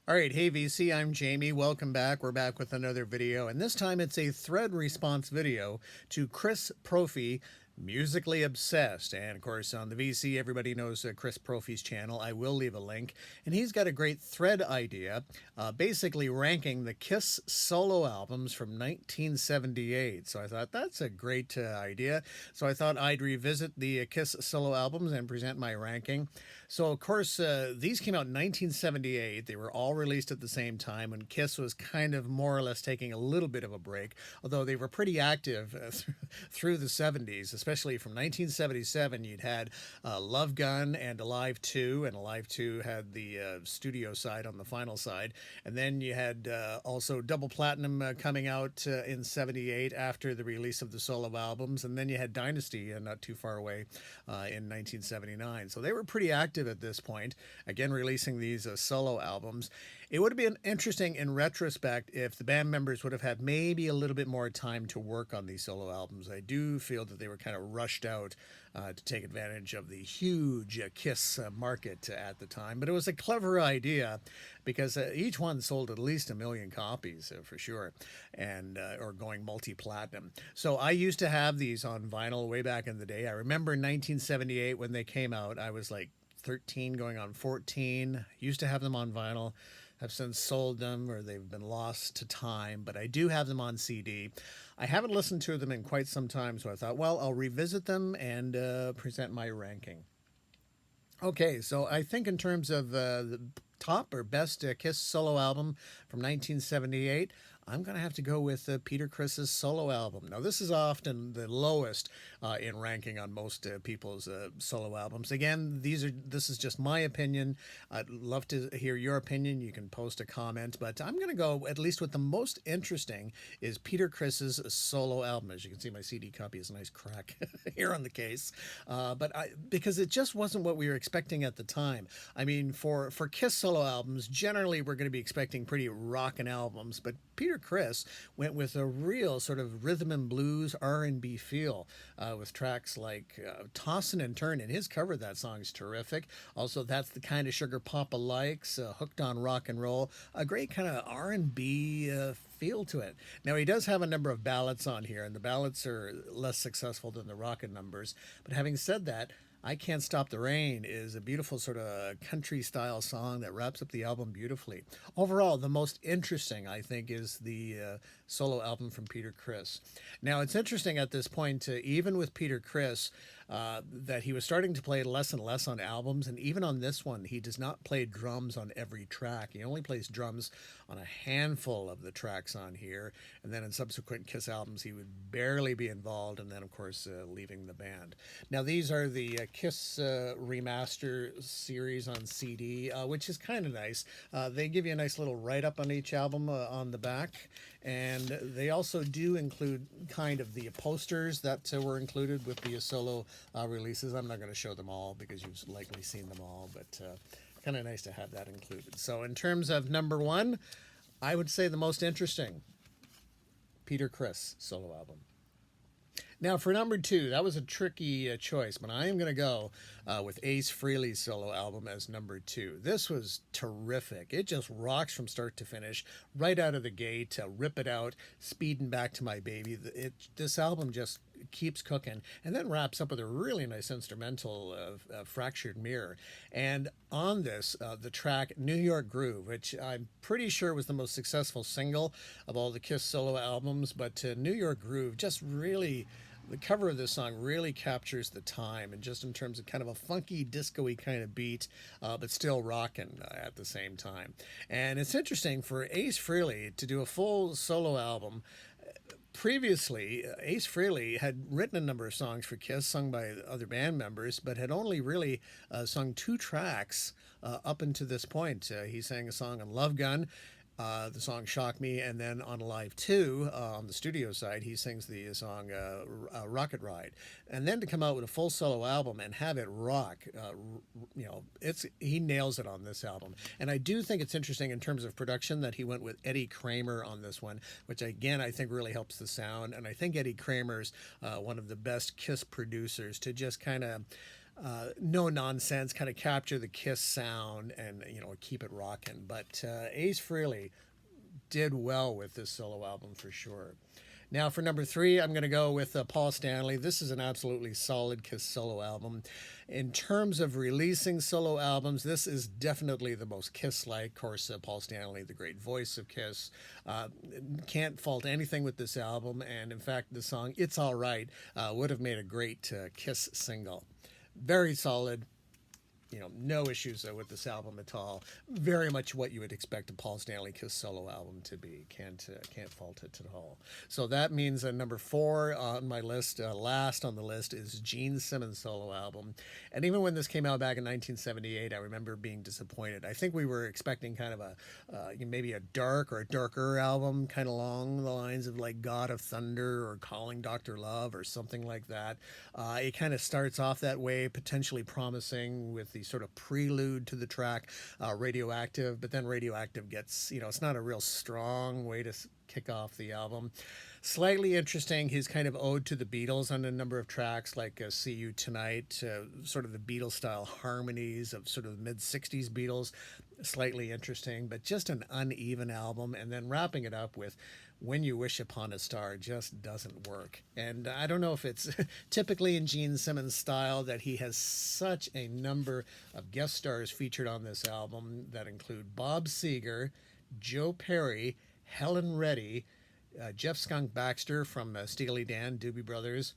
All right, hey VC, I'm Jamie. Welcome back. We're back with another video, and this time it's a thread response video to Chris Prophy, Musically Obsessed. And of course, on the VC, everybody knows Chris Prophy's channel. I will leave a link. And he's got a great thread idea, basically ranking the Kiss solo albums from 1978. So I thought that's a great idea. So I thought I'd revisit the Kiss solo albums and present my ranking. So, of course, these came out in 1978. They were all released at the same time, and Kiss was kind of more or less taking a little bit of a break, although they were pretty active through the 70s, especially from 1977. You'd had Love Gun and Alive 2, and Alive 2 had the studio side on the final side. And then you had also Double Platinum coming out in 78 after the release of the solo albums. And then you had Dynasty not too far away in 1979. So they were pretty active at this point, again releasing these solo albums. It would have been interesting in retrospect if the band members would have had maybe a little bit more time to work on these solo albums. I do feel that they were kind of rushed out to take advantage of the huge Kiss market at the time. But it was a clever idea because each one sold at least 1 million copies for sure, and or going multi-platinum. So I used to have these on vinyl way back in the day. I remember in 1978 when they came out, I was like 13 going on 14. Used to have them on vinyl. Have since sold them or they've been lost to time, but I do have them on CD. I haven't listened to them in quite some time, so I thought, well, I'll revisit them and present my ranking. Okay, so I think in terms of the top or best Kiss solo album from 1978, I'm going to have to go with Peter Criss's solo album. Now, this is often the lowest in ranking on most people's solo albums. Again, this is just my opinion. I'd love to hear your opinion. You can post a comment, but I'm going to go at least with the most interesting is Peter Criss's solo album. As you can see, my CD copy is a nice crack here on the case, because it just wasn't what we were expecting at the time. I mean, for Kiss solo albums, generally we're going to be expecting pretty rockin' albums, but Peter Criss went with a real sort of rhythm and blues R&B feel with tracks like Tossin' and Turnin'. His cover of that song is terrific. Also, That's the Kind of Sugar Papa Likes, Hooked on Rock and Roll, a great kind of R&B feel to it. Now, he does have a number of ballads on here, and the ballads are less successful than the rockin' numbers. But having said that, I Can't Stop the Rain is a beautiful sort of country style song that wraps up the album beautifully. Overall, the most interesting, I think, is the solo album from Peter Criss. Now, it's interesting at this point, even with Peter Criss, that he was starting to play less and less on albums. And even on this one, he does not play drums on every track. He only plays drums on a handful of the tracks on here. And then in subsequent Kiss albums, he would barely be involved. And then, of course, leaving the band. Now, these are the Kiss Remaster series on CD, which is kind of nice. They give you a nice little write-up on each album on the back. And they also do include kind of the posters that were included with the solo releases. I'm not going to show them all because you've likely seen them all, but kind of nice to have that included. So in terms of number one, I would say the most interesting, Peter Criss solo album. Now, for number two, that was a tricky choice, but I am going to go with Ace Frehley's solo album as number two. This was terrific. It just rocks from start to finish, right out of the gate, Rip It Out, Speeding Back to My Baby. This album just keeps cooking, and then wraps up with a really nice instrumental of Fractured Mirror. And on this, the track New York Groove, which I'm pretty sure was the most successful single of all the Kiss solo albums, but New York Groove just really, the cover of this song really captures the time, and just in terms of kind of a funky disco-y kind of beat, but still rocking at the same time. And it's interesting for Ace Frehley to do a full solo album. Previously, Ace Frehley had written a number of songs for Kiss, sung by other band members, but had only really sung 2 tracks up until this point. He sang a song on Love Gun, the song Shock Me, and then on Alive 2, on the studio side, he sings the song Rocket Ride. And then to come out with a full solo album and have it rock, he nails it on this album. And I do think it's interesting in terms of production that he went with Eddie Kramer on this one, which again, I think really helps the sound. And I think Eddie Kramer's one of the best Kiss producers to just kind of no nonsense, kind of capture the Kiss sound and, keep it rocking. But Ace Frehley did well with this solo album for sure. Now, for number 3, I'm going to go with Paul Stanley. This is an absolutely solid Kiss solo album. In terms of releasing solo albums, this is definitely the most Kiss-like. Of course, Paul Stanley, the great voice of Kiss. Can't fault anything with this album. And in fact, the song It's All Right would have made a great Kiss single. Very solid. No issues with this album at all. Very much what you would expect a Paul Stanley Kiss solo album to be. Can't fault it at all. So that means number 4 on my list, last on the list, is Gene Simmons' solo album. And even when this came out back in 1978, I remember being disappointed. I think we were expecting kind of maybe a dark or a darker album, kind of along the lines of like God of Thunder or Calling Dr. Love or something like that. It kind of starts off that way, potentially promising with the sort of prelude to the track Radioactive, but then Radioactive gets, it's not a real strong way to kick off the album. Slightly interesting, his kind of ode to the Beatles on a number of tracks like See You Tonight, sort of the Beatles style harmonies of sort of the mid-60s Beatles. Slightly interesting, but just an uneven album. And then wrapping it up with When You Wish Upon a Star just doesn't work. And I don't know if it's typically in Gene Simmons' style that he has such a number of guest stars featured on this album that include Bob Seger, Joe Perry, Helen Reddy, Jeff Skunk Baxter from Steely Dan, Doobie Brothers.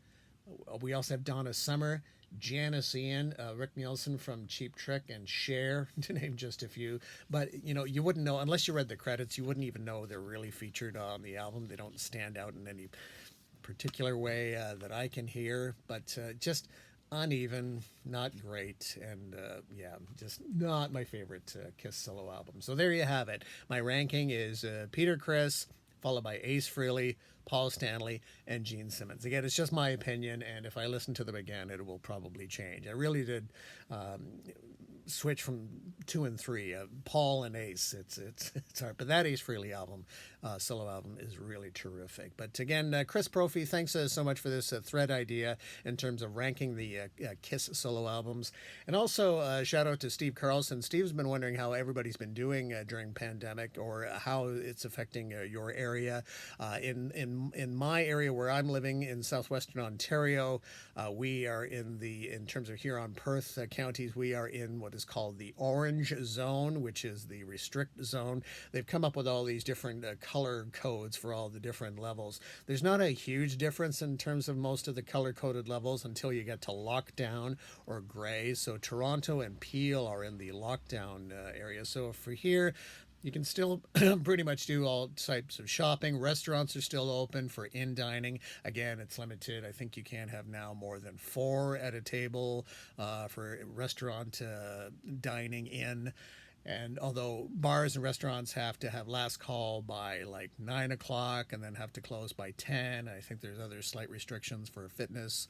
We also have Donna Summer, Janice Ian, Rick Nielsen from Cheap Trick, and Cher, to name just a few. But, you wouldn't know, unless you read the credits, you wouldn't even know they're really featured on the album. They don't stand out in any particular way that I can hear. But just uneven, not great, and just not my favorite Kiss solo album. So there you have it. My ranking is Peter Criss, followed by Ace Frehley, Paul Stanley, and Gene Simmons. Again, it's just my opinion, and if I listen to them again, it will probably change. I really did switch from 2 and 3, Paul and Ace. It's hard, but that Ace Frehley album, solo album, is really terrific. But again, Chris Brophy, thanks so much for this thread idea in terms of ranking the Kiss solo albums, and also shout out to Steve Carlson. Steve's been wondering how everybody's been doing during pandemic, or how it's affecting your area. In my area where I'm living in southwestern Ontario, we are in terms of Huron, Perth counties, we are in what is called the orange zone, which is the restrict zone. They've come up with all these different color codes for all the different levels. There's not a huge difference in terms of most of the color-coded levels until you get to lockdown or gray. So Toronto and Peel are in the lockdown area. So for here, you can still pretty much do all types of shopping. Restaurants are still open for in-dining. Again, it's limited. I think you can't have now more than 4 at a table for restaurant dining in. And although bars and restaurants have to have last call by like 9 o'clock and then have to close by 10, I think there's other slight restrictions for fitness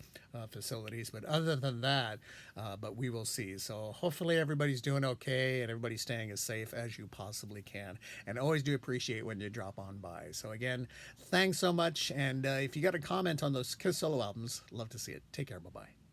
facilities. But other than that, but we will see. So hopefully everybody's doing okay and everybody's staying as safe as you possibly can. And always do appreciate when you drop on by. So again, thanks so much. And if you got a comment on those Kiss solo albums, love to see it. Take care. Bye-bye.